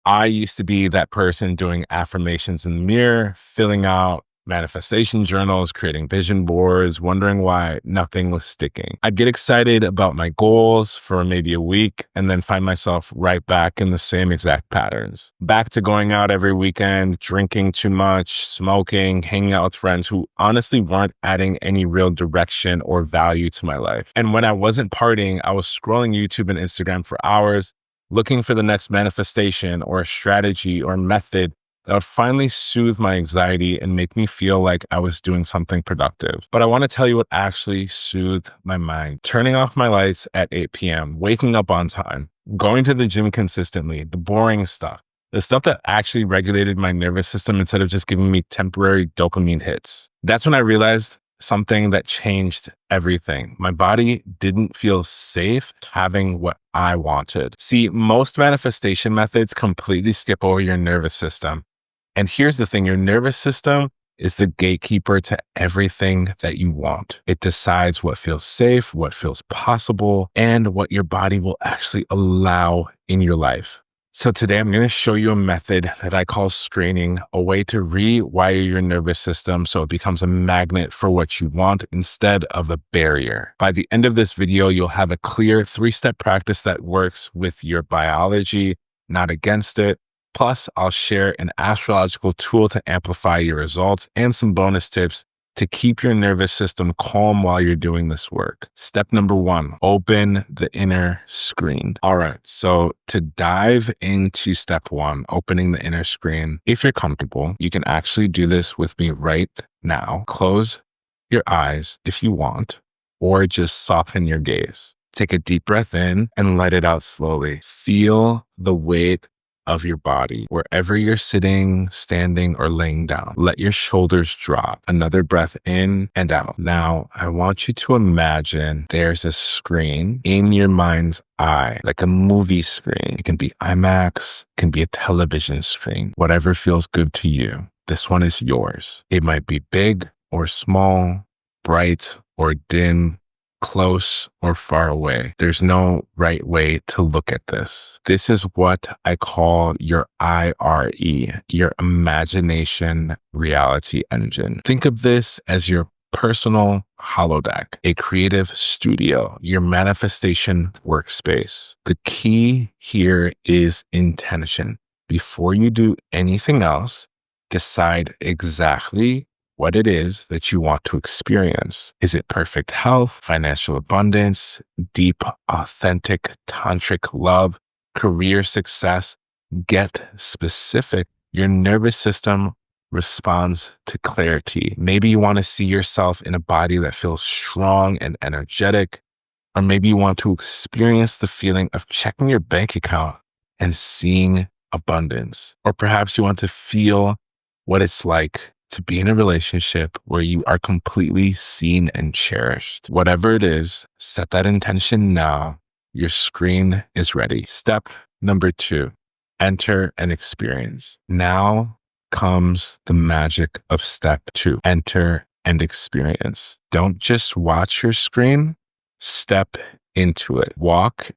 I used to be that person doing affirmations in the mirror, filling out manifestation journals, creating vision boards, wondering why nothing was sticking. I'd get excited about my goals for maybe a week and then find myself right back in the same exact patterns. Back to going out every weekend, drinking too much, smoking, hanging out with friends who honestly weren't adding any real direction or value to my life. And when I wasn't partying, I was scrolling YouTube and Instagram for hours, looking for the next manifestation or strategy or method that would finally soothe my anxiety and make me feel like I was doing something productive. But I want to tell you what actually soothed my mind. Turning off my lights at 8 p.m., waking up on time, going to the gym consistently, the boring stuff, the stuff that actually regulated my nervous system instead of just giving me temporary dopamine hits. That's when I realized something that changed everything. My body didn't feel safe having what I wanted. See, most manifestation methods completely skip over your nervous system. And here's the thing, your nervous system is the gatekeeper to everything that you want. It decides what feels safe, what feels possible, and what your body will actually allow in your life. So today I'm going to show you a method that I call screening, a way to rewire your nervous system so it becomes a magnet for what you want instead of a barrier. By the end of this video, you'll have a clear 3-step practice that works with your biology, not against it. Plus, I'll share an astrological tool to amplify your results and some bonus tips to keep your nervous system calm while you're doing this work. Step number 1, open the inner screen. All right, so to dive into step 1, opening the inner screen, if you're comfortable, you can actually do this with me right now. Close your eyes if you want, or just soften your gaze. Take a deep breath in and let it out slowly. Feel the weight of your body, wherever you're sitting, standing, or laying down. Let your shoulders drop. Another breath in and out. Now, I want you to imagine there's a screen in your mind's eye, like a movie screen. It can be IMAX, it can be a television screen, whatever feels good to you. This one is yours. It might be big or small, bright or dim, close or far away. There's no right way to look at this. This is what I call your IRE, your imagination reality engine. Think of this as your personal holodeck, a creative studio, your manifestation workspace. The key here is intention. Before you do anything else, decide exactly what it is that you want to experience. Is it perfect health, financial abundance, deep, authentic, tantric love, career success? Get specific. Your nervous system responds to clarity. Maybe you want to see yourself in a body that feels strong and energetic, or maybe you want to experience the feeling of checking your bank account and seeing abundance. Or perhaps you want to feel what it's like to be in a relationship where you are completely seen and cherished. Whatever it is, set that intention now. Your screen is ready. Step number 2, enter and experience. Now comes the magic of step 2, enter and experience. Don't just watch your screen, step into it. Walk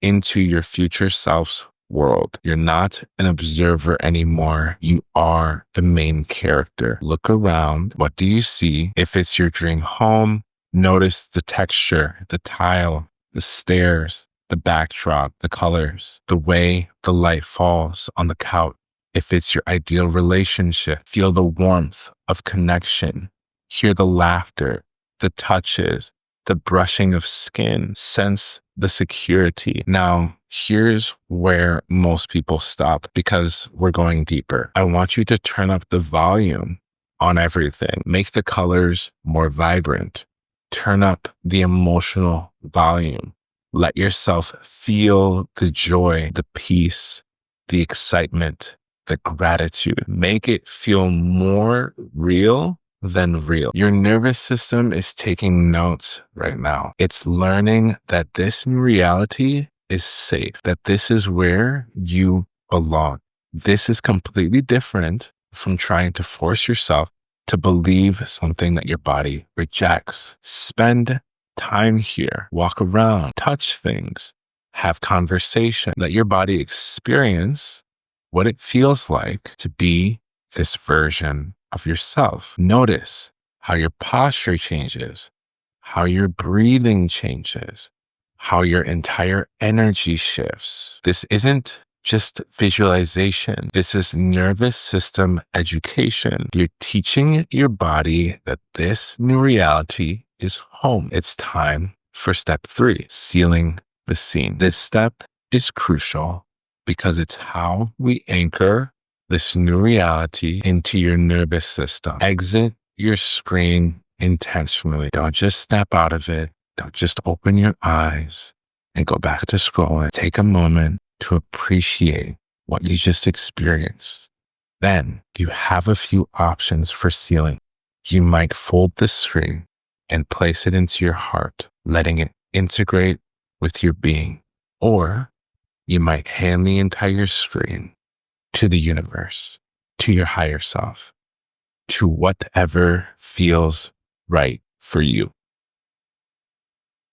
into your future self's world. You're not an observer anymore. You are the main character. Look around. What do you see? If it's your dream home, notice the texture, the tile, the stairs, the backdrop, the colors, the way the light falls on the couch. If it's your ideal relationship, feel the warmth of connection. Hear the laughter, the touches, the brushing of skin, sense the security. Now, here's where most people stop because we're going deeper. I want you to turn up the volume on everything. Make the colors more vibrant. Turn up the emotional volume. Let yourself feel the joy, the peace, the excitement, the gratitude. Make it feel more real than real. Your nervous system is taking notes right now. It's learning that this new reality is safe, that this is where you belong. This is completely different from trying to force yourself to believe something that your body rejects. Spend time here, walk around, touch things, have conversation, let your body experience what it feels like to be this version of yourself. Notice how your posture changes, how your breathing changes, how your entire energy shifts. This isn't just visualization. This is nervous system education. You're teaching your body that this new reality is home. It's time for step 3, sealing the scene. This step is crucial because it's how we anchor this new reality into your nervous system. Exit your screen intentionally. Don't just step out of it. Don't just open your eyes and go back to scrolling. Take a moment to appreciate what you just experienced. Then you have a few options for sealing. You might fold the screen and place it into your heart, letting it integrate with your being. Or you might hand the entire screen to the universe, to your higher self, to whatever feels right for you.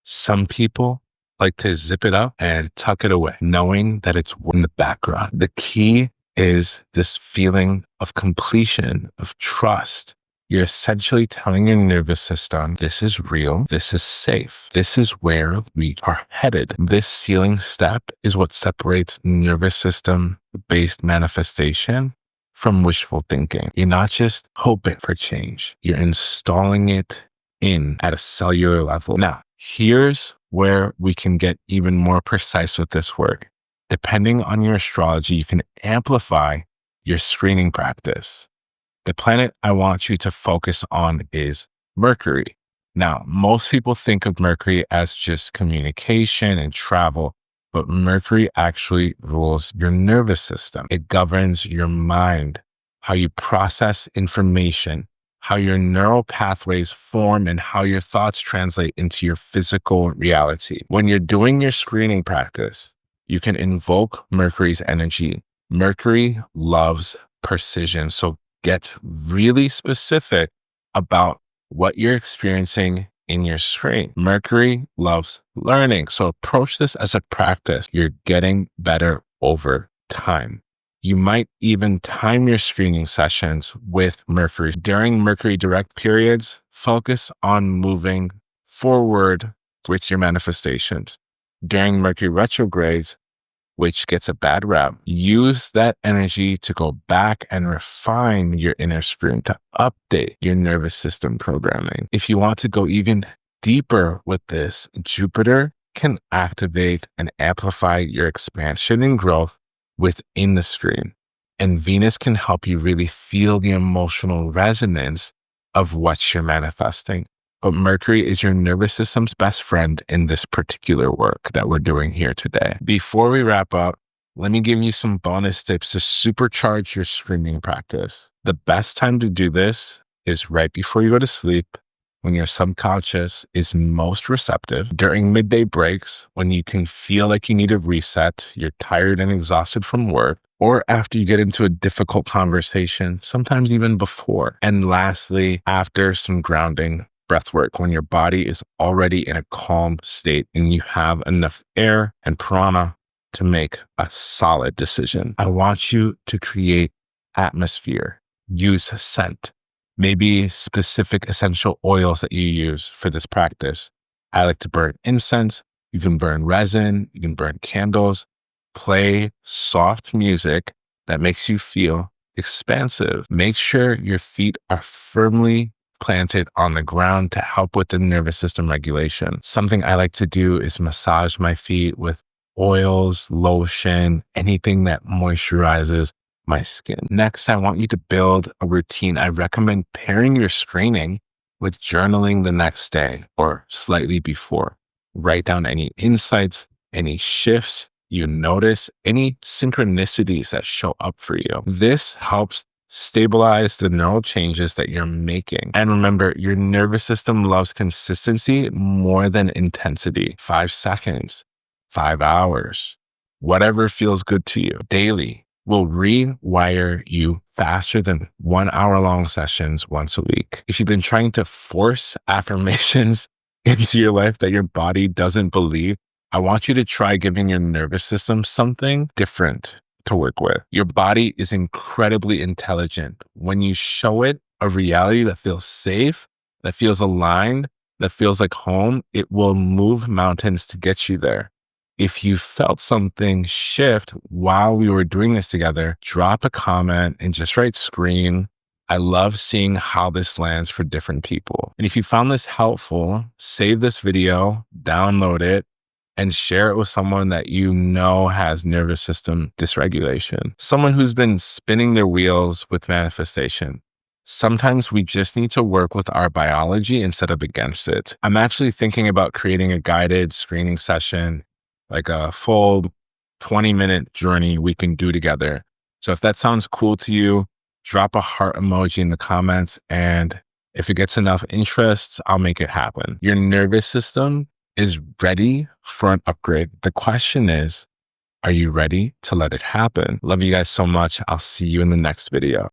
Some people like to zip it up and tuck it away, knowing that it's in the background. The key is this feeling of completion, of trust. You're essentially telling your nervous system, this is real, this is safe, this is where we are headed. This sealing step is what separates nervous system-based manifestation from wishful thinking. You're not just hoping for change, you're installing it in at a cellular level. Now, here's where we can get even more precise with this work. Depending on your astrology, you can amplify your screening practice. The planet I want you to focus on is Mercury. Now, most people think of Mercury as just communication and travel, but Mercury actually rules your nervous system. It governs your mind, how you process information, how your neural pathways form, and how your thoughts translate into your physical reality. When you're doing your screening practice, you can invoke Mercury's energy. Mercury loves precision. So get really specific about what you're experiencing in your screen. Mercury loves learning. So approach this as a practice. You're getting better over time. You might even time your screening sessions with Mercury. During Mercury direct periods, focus on moving forward with your manifestations. During Mercury retrogrades, which gets a bad rap, use that energy to go back and refine your inner screen, to update your nervous system programming. If you want to go even deeper with this, Jupiter can activate and amplify your expansion and growth within the screen. And Venus can help you really feel the emotional resonance of what you're manifesting. But Mercury is your nervous system's best friend in this particular work that we're doing here today. Before we wrap up, let me give you some bonus tips to supercharge your screening practice. The best time to do this is right before you go to sleep, when your subconscious is most receptive, during midday breaks, when you can feel like you need a reset, you're tired and exhausted from work, or after you get into a difficult conversation, sometimes even before. And lastly, after some grounding breath work, when your body is already in a calm state and you have enough air and prana to make a solid decision. I want you to create atmosphere, use scent, maybe specific essential oils that you use for this practice. I like to burn incense. You can burn resin, you can burn candles, play soft music that makes you feel expansive. Make sure your feet are firmly planted on the ground to help with the nervous system regulation. Something I like to do is massage my feet with oils, lotion, anything that moisturizes my skin. Next, I want you to build a routine. I recommend pairing your screening with journaling the next day or slightly before. Write down any insights, any shifts you notice, any synchronicities that show up for you. This helps stabilize the neural changes that you're making. And remember, your nervous system loves consistency more than intensity. 5 seconds, 5 hours, whatever feels good to you daily will rewire you faster than 1 hour long sessions once a week. If you've been trying to force affirmations into your life that your body doesn't believe, I want you to try giving your nervous system something different. to work with. Your body is incredibly intelligent. When you show it a reality that feels safe, that feels aligned, that feels like home, it will move mountains to get you there. If you felt something shift while we were doing this together, drop a comment and just write screen. I love seeing how this lands for different people. And if you found this helpful, save this video, download it, and share it with someone that you know has nervous system dysregulation, someone who's been spinning their wheels with manifestation. Sometimes we just need to work with our biology instead of against it. I'm actually thinking about creating a guided screening session, like a full 20-minute journey we can do together. So if that sounds cool to you, drop a heart emoji in the comments. And if it gets enough interest, I'll make it happen. Your nervous system is ready for an upgrade. The question is, are you ready to let it happen? Love you guys so much. I'll see you in the next video.